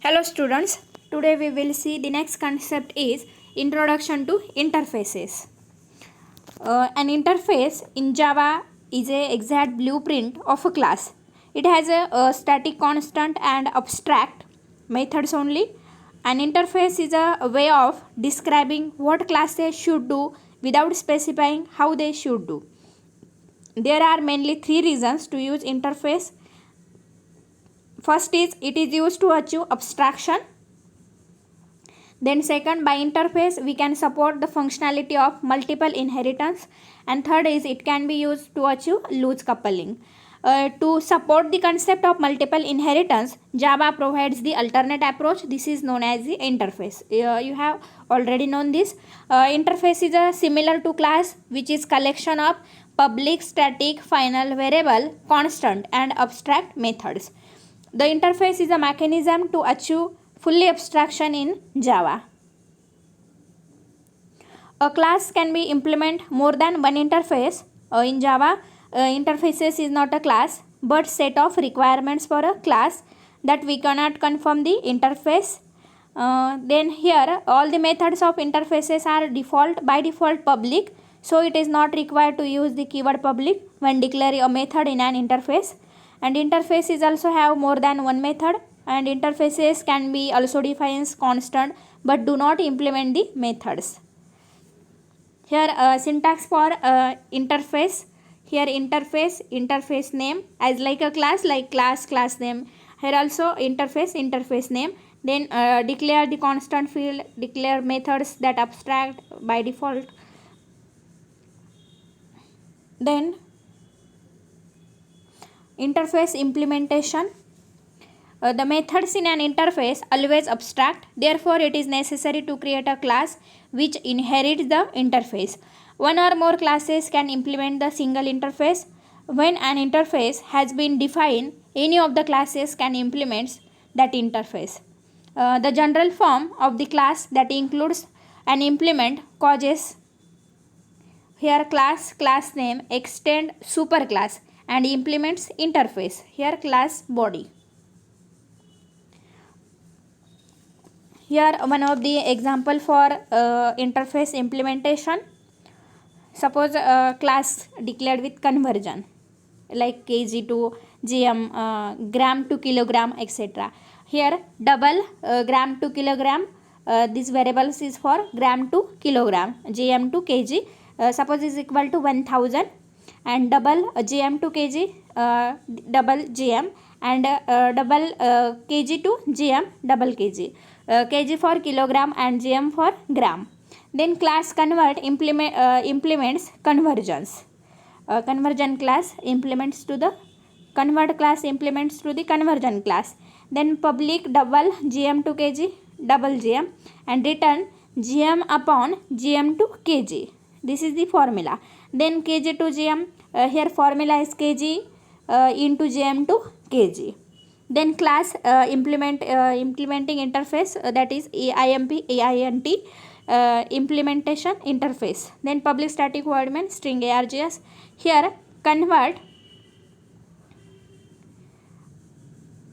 Hello students, today we will see the next concept is introduction to interfaces. An interface in Java is a exact blueprint of a class. It has a static constant and abstract methods only. An interface is a way of describing what classes should do without specifying how they should do. There are mainly three reasons to use interface. First is it is used to achieve abstraction. Then second, by interface we can support the functionality of multiple inheritance, and third is it can be used to achieve loose coupling. To support the concept of multiple inheritance, Java provides the alternate approach. This is known as the interface. You have already known this. Interface is a similar to class, which is collection of public, static, final, variable, constant and abstract methods. The interface is a mechanism to achieve fully abstraction in Java. A class can be implement more than one interface. In Java, interfaces is not a class but set of requirements for a class that we cannot confirm the interface. Then here all the methods of interfaces are by default public, so it is not required to use the keyword public when declaring a method in an interface. And interfaces also have more than one method, and interfaces can be also defined constant but do not implement the methods. Here syntax for interface. Here interface name as like a class, like class name. Here also interface name. Then declare the constant field, declare methods that abstract by default. Then interface implementation. The methods in an interface always abstract, therefore it is necessary to create a class which inherits the interface. One or more classes can implement the single interface. When an interface has been defined, any of the classes can implement that interface. The general form of the class that includes an implement causes here class name, extend superclass, and implements interface, here class body. Here one of the example for interface implementation. Suppose a class declared with conversion like kg to gm, gram to kilogram, etc. Here double gram to kilogram, this variables is for gram to kilogram, gm to kg. Suppose is equal to 1000, and double gm to kg, double gm, and double kg to gm, double kg. Kg for kilogram and gm for gram. Then class implements conversions. Conversion class implements to the convert class implements to the conversion class. Then public double gm to kg, double gm, and return gm upon gm to kg. This is the formula. Then kg to gm, here formula is kg into gm to kg. Then class implementing interface, that is AINT, implementation interface. Then public static void main string args. Here convert,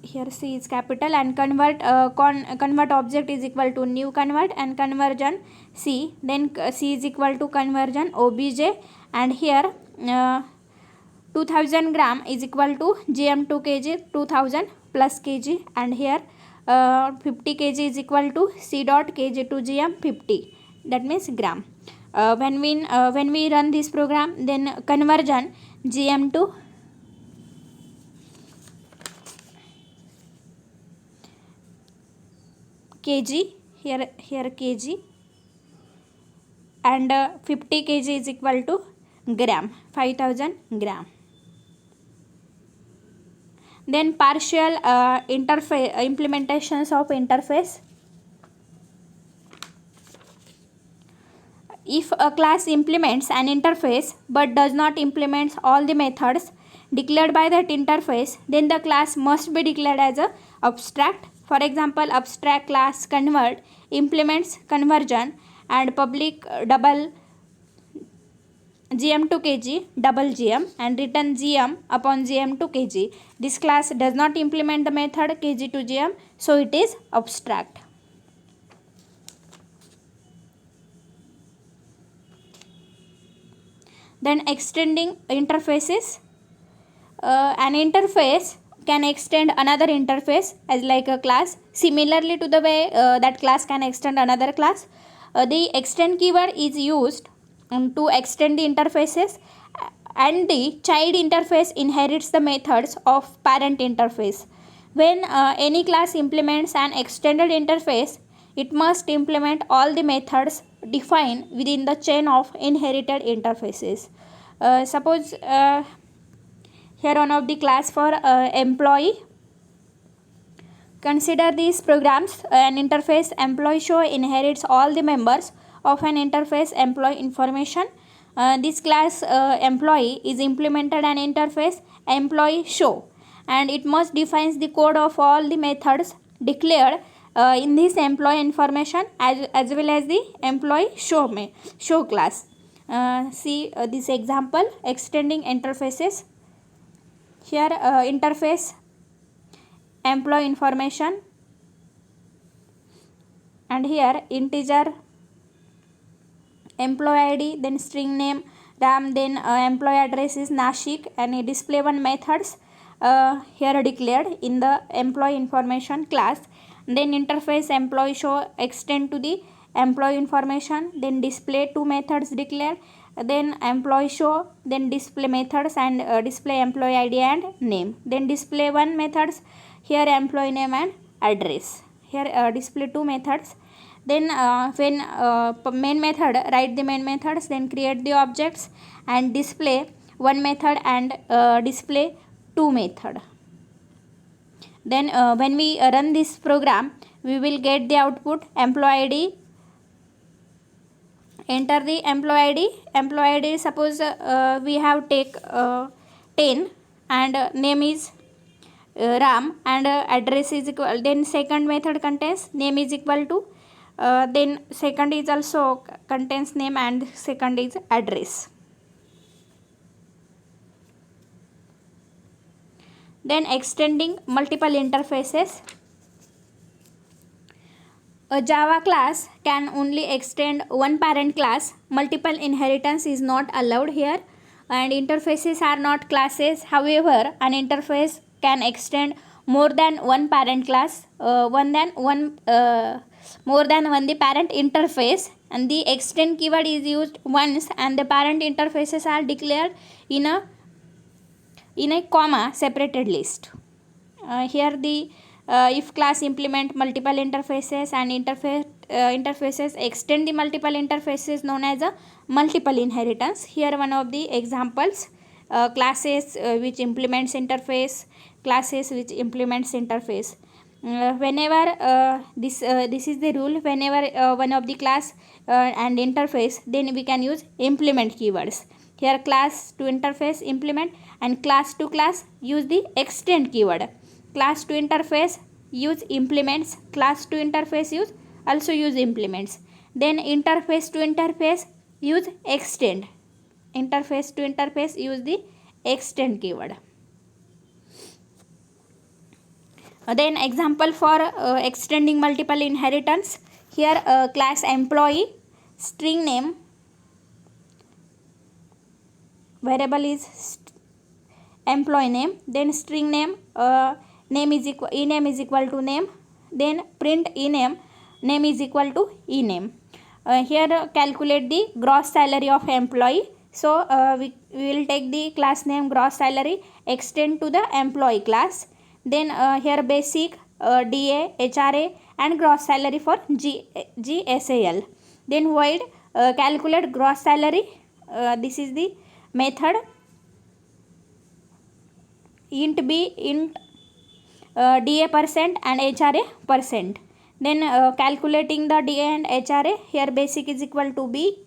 here C is capital, and convert convert object is equal to new convert and conversion C. Then C is equal to conversion obj, and here 2000 gram is equal to gm to kg, 2000 plus kg, and here 50 kg is equal to c dot kg to gm 50, that means gram. When we run this program, then conversion gm to kg, here kg, and 50 kg is equal to gram, 5000 gram. Then partial interface implementations of interface. If a class implements an interface but does not implement all the methods declared by that interface, then the class must be declared as a abstract. For example, abstract class convert implements conversion and public double gm to kg double gm and return gm upon gm to kg. This class does not implement the method kg to gm, so it is abstract. Then extending interfaces. An interface can extend another interface as like a class. Similarly to the way that class can extend another class, the extend keyword is used to extend the interfaces, and the child interface inherits the methods of parent interface. When any class implements an extended interface, it must implement all the methods defined within the chain of inherited interfaces. Suppose here one of the class for employee. Consider these programs. An interface employee show inherits all the members of an interface employee information. This class employee is implemented an interface employee show, and it must defines the code of all the methods declared in this employee information as well as the employee show class. See this example extending interfaces. Here interface employee information, and here integer employee id, then string name ram, then employee address is Nashik, and display one methods here declared in the employee information class. Then interface employee show extend to the employee information, then display two methods declared, then employee show, then display methods and display employee id and name, then display one methods here employee name and address. Here display two methods. Then when main method write the main methods, then create the objects and display one method and display two method. Then when we run this program, we will get the output employee id. Enter the employee id. Suppose we have take 10 and name is ram and address is equal, then second method contains name is equal to then second is also contains name and second is address. Then extending multiple interfaces. A Java class can only extend one parent class. Multiple inheritance is not allowed here, and interfaces are not classes. However, an interface can extend more than one parent class, more than one the parent interface, and the extend keyword is used once, and the parent interfaces are declared in a comma separated list. Here the if class implement multiple interfaces and interfaces extend the multiple interfaces known as a multiple inheritance. Here one of the examples, classes which implements interface, classes which implements interface. Whenever this is the rule, whenever one of the class and interface, then we can use implement keywords. Here class to interface implement, and class to class use the extend keyword. Class to interface use implements, class to interface use implements. Then interface to interface use extend, interface to interface use the extend keyword. Then example for extending multiple inheritance. Here class employee, string name, variable is employee name, then string name, name is equal ename is equal to name, then print ename, name is equal to ename. Here calculate the gross salary of employee. So we will take the class name gross salary, extend to the employee class. Then here basic, DA, HRA and gross salary for GSAL. Then void calculate gross salary. This is the method. Int b, int DA percent and HRA percent. Then calculating the DA and HRA, here basic is equal to B.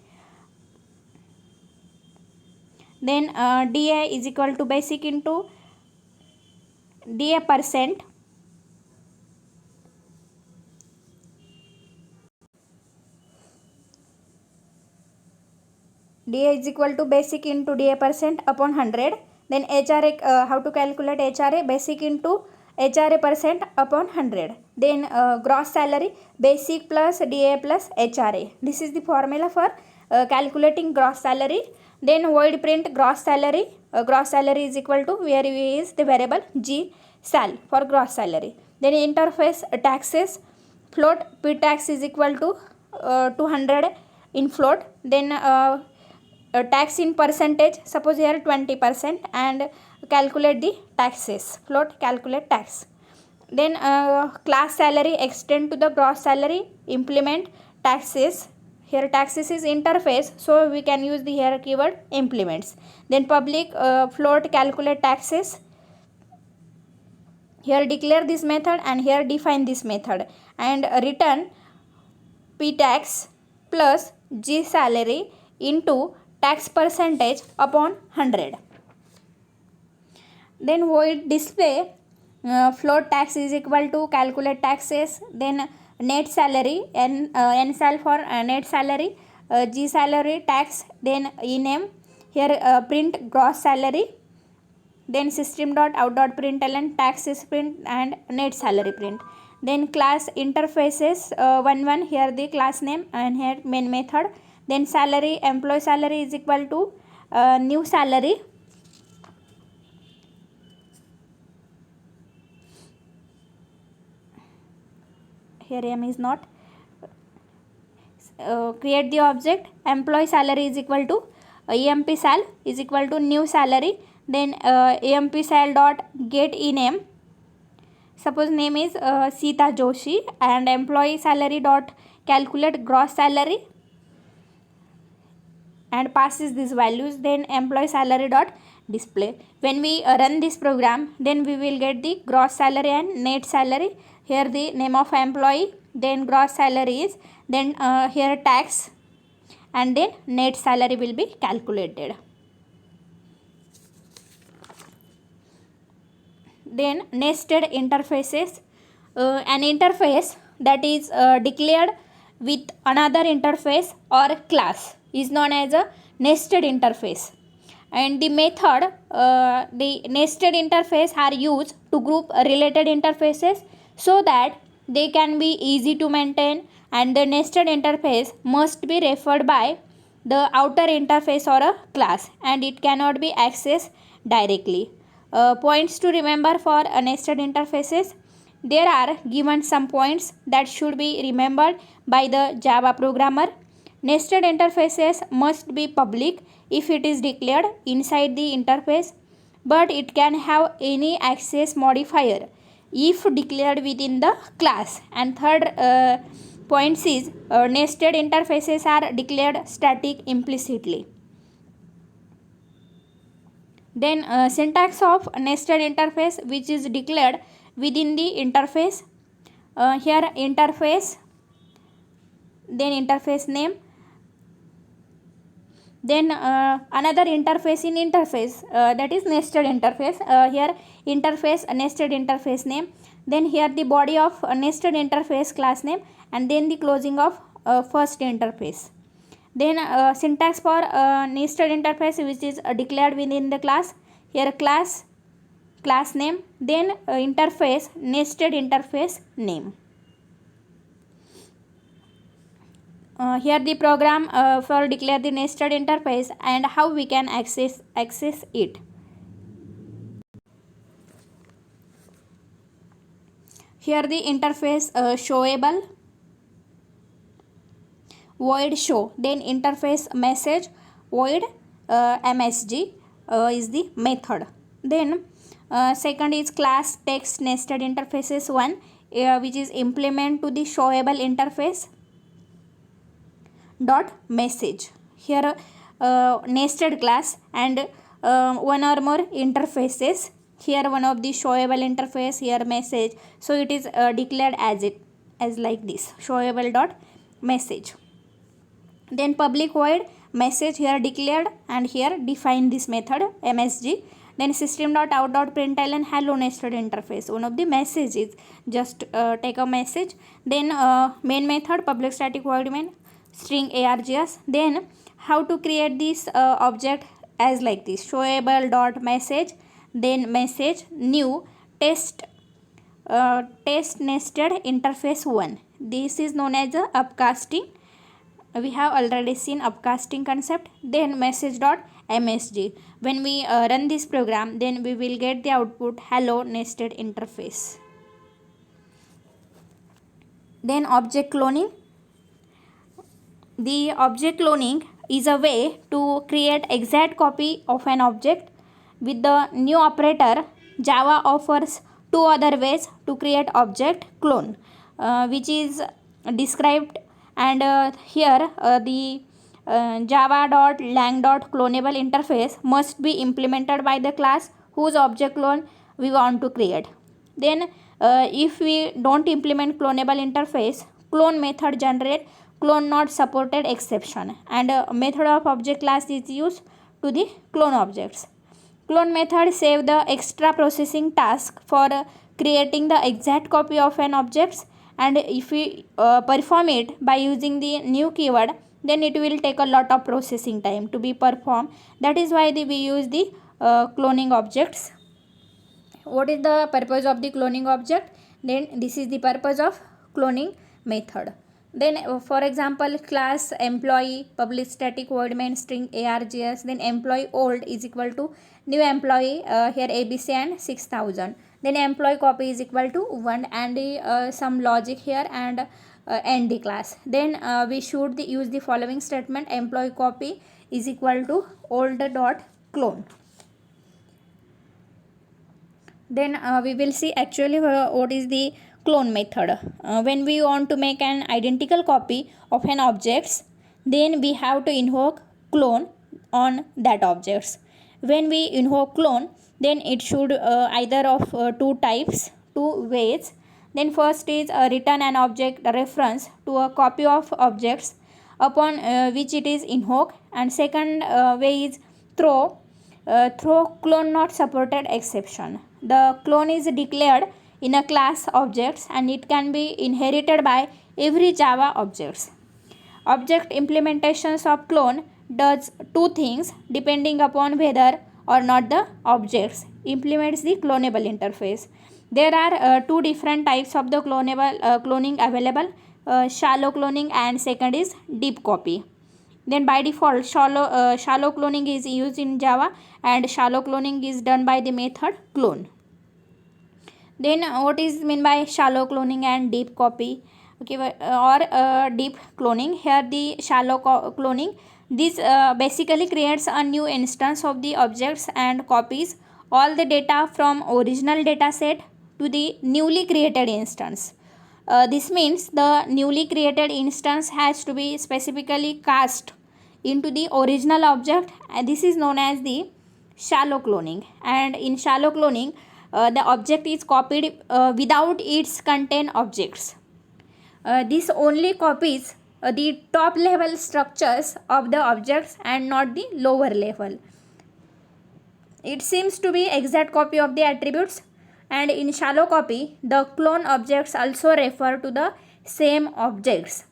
Then DA is equal to basic into DA percent. DA is equal to basic into DA percent upon 100. Then HRA, how to calculate HRA? Basic into HRA percent upon 100. Then gross salary, basic plus DA plus HRA. This is the formula for calculating gross salary. Then void print gross salary. Gross salary is equal to, where V is the variable, G sal for gross salary. Then interface taxes, float P tax is equal to 200 in float. Then tax in percentage, suppose here 20%, and calculate the taxes, float calculate tax. Then class salary extend to the gross salary, implement taxes. Here taxes is interface, so we can use the here keyword implements. Then public float calculate taxes. Here declare this method and here define this method, and return P tax plus G salary into tax percentage upon 100. Then void display float tax is equal to calculate taxes, then net salary, n sal for net salary, G salary tax, then ename. Here print gross salary, then system dot out dot println taxes print and net salary print. Then class interfaces, one here the class name and here main method. Then salary, employee salary is equal to new salary. Here M is not. Create the object, employee salary is equal to EMP sal is equal to new salary. Then EMP sal dot get ename. Suppose name is Sita Joshi, and employee salary dot calculate gross salary and passes these values. Then employee salary dot display. When we run this program, then we will get the gross salary and net salary. Here the name of employee, then gross salary is, then here tax, and then net salary will be calculated. Then nested interfaces, an interface that is declared with another interface or class is known as a nested interface. And the method, the nested interface are used to group related interfaces so that they can be easy to maintain, and the nested interface must be referred by the outer interface or a class, and it cannot be accessed directly. Points to remember for nested interfaces: there are given some points that should be remembered by the Java programmer. Nested interfaces must be public if it is declared inside the interface, but it can have any access modifier if declared within the class. And third point is nested interfaces are declared static implicitly. Then syntax of nested interface, which is declared within the interface. Here interface, then interface name, then another interface in interface, that is nested interface. Here interface nested interface name, then here the body of nested interface class name, and then the closing of first interface. Then syntax for nested interface, which is declared within the class. Here class name, then interface nested interface name. Here the program for declare the nested interface and how we can access it. Here the interface showable, void show, then interface message, void msg is the method. Then second is class text nested interfaces 1, which is implement to the showable interface dot message. Here nested class and one or more interfaces. Here one of the showable interface, here message, so it is declared as like this, showable dot message. Then public void message, here declared, and here define this method msg. Then system dot out dot println hello nested interface, one of the messages, just take a message. Then main method public static void main string args. Then How to create this object as like this: showable dot message, then message new test test nested interface 1. This is known as the upcasting. We have already seen upcasting concept. Then message dot msg. When we run this program, then we will get the output hello nested interface. Then object cloning. The object cloning is a way to create exact copy of an object. With the new operator, Java offers two other ways to create object clone, which is described, and here the java.lang.clonable interface must be implemented by the class whose object clone we want to create. Then if we don't implement clonable interface, clone method generate clone not supported exception, and method of object class is used to the clone objects. Clone method save the extra processing task for creating the exact copy of an object, and if we perform it by using the new keyword, then it will take a lot of processing time to be performed. That is why we use the cloning objects. What is the purpose of the cloning object? Then this is the purpose of cloning method. Then for example, class employee public static void main string args, then employee old is equal to new employee, here abc and 6000, then employee copy is equal to 1, and some logic here, and end the class. Then we should use the following statement: employee copy is equal to old dot clone. Then we will see actually what is the clone method. When we want to make an identical copy of an object, then we have to invoke clone on that objects. When we invoke clone, then it should either of two types, two ways. Then first is return an object reference to a copy of objects upon which it is invoked, and second way is throw clone not supported exception. The clone is declared in a class objects, and it can be inherited by every Java objects. Object implementations of clone does two things depending upon whether or not the objects implements the clonable interface. There are two different types of the cloning available: shallow cloning, and second is deep copy. Then by default, shallow cloning is used in Java, and shallow cloning is done by the method clone. Then what is meant by shallow cloning and deep copy? Okay, or deep cloning. Here the shallow cloning, this basically creates a new instance of the objects and copies all the data from original data set to the newly created instance. This means the newly created instance has to be specifically cast into the original object, and this is known as the shallow cloning. And in shallow cloning, the object is copied without its contain objects. This only copies the top level structures of the objects and not the lower level. It seems to be exact copy of the attributes, and in shallow copy, the clone objects also refer to the same objects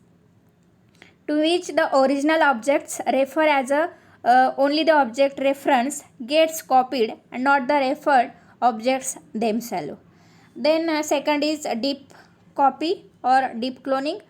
to which the original objects refer, as a only the object reference gets copied and not the referred objects themselves. Then second is deep copy or deep cloning.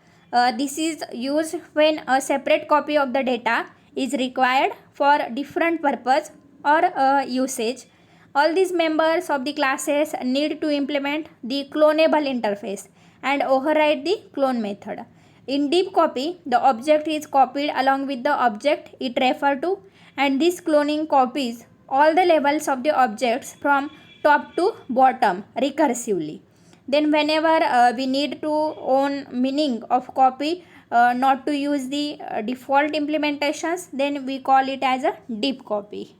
This is used when a separate copy of the data is required for different purpose or usage. All these members of the classes need to implement the clonable interface and override the clone method. In deep copy, the object is copied along with the object it refers to, and this cloning copies all the levels of the objects from top to bottom recursively. Then whenever we need to own meaning of copy, not to use the default implementations, then we call it as a deep copy.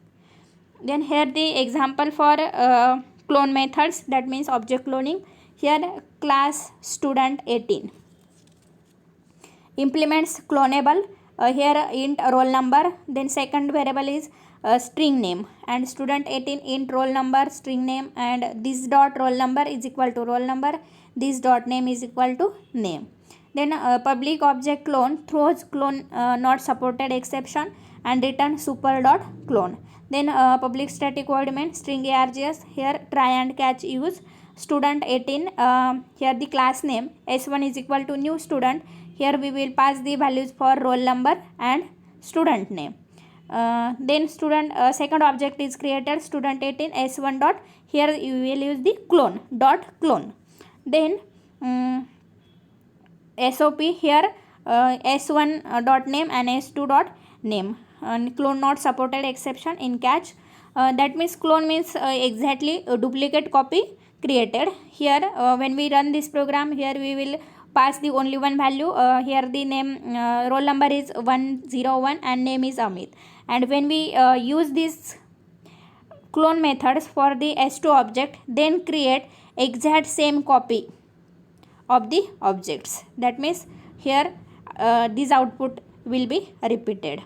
Then here the example for clone methods, that means object cloning. Here class student 18 implements clonable, here int roll number, then second variable is string name, and student 18 int roll number string name, and this dot roll number is equal to roll number, this dot name is equal to name. Then public object clone throws clone not supported exception, and return super dot clone. Then public static void main string args, here try and catch use student 18, here the class name s1 is equal to new student, here we will pass the values for roll number and student name. Then student second object is created student 18 s1 dot, here you will use the clone dot clone. Then sop, here s1 dot name and s2 dot name, and clone not supported exception in catch. That means clone means exactly a duplicate copy created. Here when we run this program, here we will pass the only one value, here the name roll number is 101 and name is Amit, and when we use this clone methods for the s2 object, then create exact same copy of the objects. That means here this output will be repeated.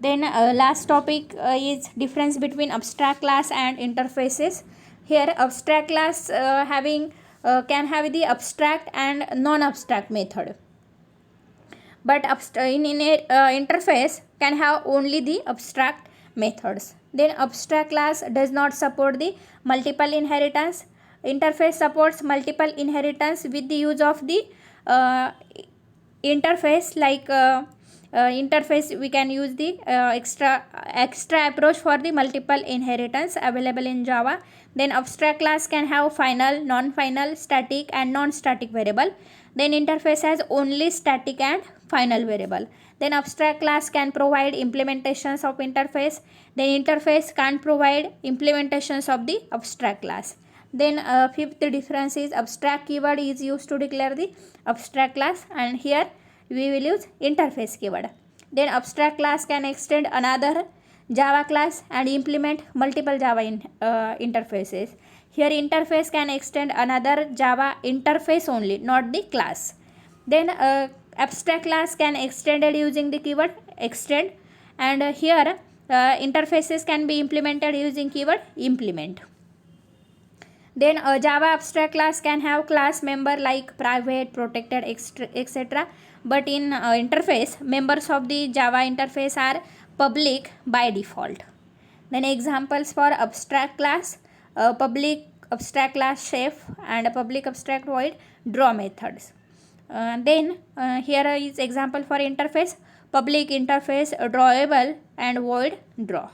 Then last topic is difference between abstract class and interfaces. Here abstract class can have the abstract and non-abstract method, but in interface can have only the abstract methods. Then abstract class does not support the multiple inheritance. Interface supports multiple inheritance with the use of the interface, like interface we can use the extra approach for the multiple inheritance available in Java. Then abstract class can have final, non-final, static and non-static variable. Then interface has only static and final variable. Then abstract class can provide implementations of interface. Then interface can't provide implementations of the abstract class. Then fifth difference is abstract keyword is used to declare the abstract class, and here we will use interface keyword. Then abstract class can extend another Java class and implement multiple Java interfaces. Here interface can extend another Java interface only, not the class. Then abstract class can extended using the keyword extend, and here interfaces can be implemented using keyword implement. Then a Java abstract class can have class member like private, protected, etc. But in interface, members of the Java interface are public by default. Then examples for abstract class, public abstract class chef and a public abstract void draw methods. Then here is example for interface, public interface drawable and void draw.